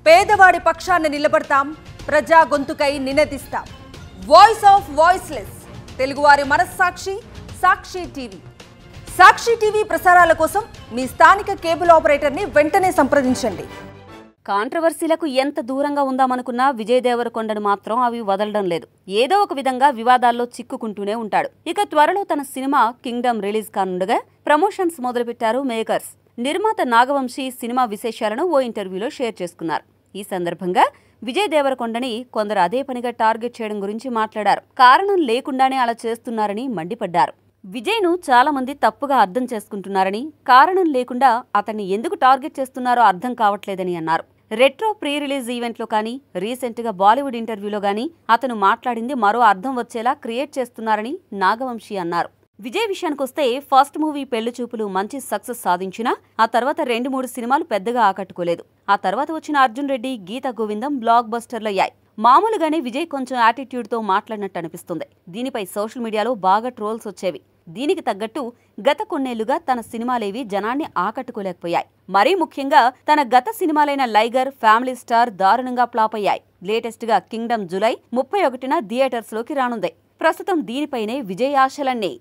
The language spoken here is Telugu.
పేదవాడి పక్షాన నిలబడతాం, ప్రజా గొంతుకై నినదిస్తాం. వాయిస్ ఆఫ్ వాయిస్లెస్, తెలుగువారి మనస్సాక్షి సాక్షి టీవీ. సాక్షి టీవీ ప్రసారాల కోసం మీ స్థానిక కేబుల్ ఆపరేటర్ని వెంటనే సంప్రదించండి. కాంట్రవర్సీలకు ఎంత దూరంగా ఉందామనుకున్నా విజయ్ దేవరకొండను మాత్రం అవి వదలడం లేదు. ఏదో ఒక విధంగా వివాదాల్లో చిక్కుకుంటూనే ఉంటాడు. ఇక త్వరలో తన సినిమా కింగ్డమ్ రిలీజ్ కానుండగా ప్రమోషన్స్ మొదలుపెట్టారు మేకర్స్. నిర్మాత నాగవంశీ సినిమా విశేషాలను ఓ ఇంటర్వ్యూలో షేర్ చేసుకున్నారు. ఈ సందర్భంగా విజయ్ దేవరకొండని కొందరు అదే పనిగా టార్గెట్ చేయడం గురించి మాట్లాడారు. కారణం లేకుండానే అలా చేస్తున్నారని మండిపడ్డారు. విజయ్ను చాలా మంది తప్పుగా అర్థం చేసుకుంటున్నారని, కారణం లేకుండా అతన్ని ఎందుకు టార్గెట్ చేస్తున్నారో అర్థం కావట్లేదని అన్నారు. రెట్రో ప్రీ రిలీజ్ ఈవెంట్లో కానీ, రీసెంట్గా బాలీవుడ్ ఇంటర్వ్యూలో గానీ అతను మాట్లాడింది మరో అర్థం వచ్చేలా క్రియేట్ చేస్తున్నారని నాగవంశీ అన్నారు. విజయ్ విషయానికొస్తే ఫస్ట్ మూవీ పెళ్లి చూపులు మంచి సక్సెస్ సాధించినా ఆ తర్వాత 2-3 సినిమాలు పెద్దగా ఆకట్టుకోలేదు. ఆ తర్వాత వచ్చిన అర్జున్ రెడ్డి, గీత గోవిందం బ్లాక్ బస్టర్లయ్యాయి. మామూలుగానే విజయ్ కొంచెం యాటిట్యూడ్తో మాట్లాడినట్టు అనిపిస్తుంది. దీనిపై సోషల్ మీడియాలో బాగా ట్రోల్స్ వచ్చేవి. దీనికి తగ్గట్టు గత కొన్నేళ్లుగా తన సినిమాలేవి జనాన్ని ఆకట్టుకోలేకపోయాయి. మరీ ముఖ్యంగా తన గత సినిమాలైన లైగర్, ఫ్యామిలీ స్టార్ దారుణంగా ఫ్లాప్ అయ్యాయి. లేటెస్ట్ గా కింగ్డమ్ జూలై 31న థియేటర్స్ లోకి రానుంది. ప్రస్తుతం దీనిపైనే విజయ్ ఆశలన్నీ.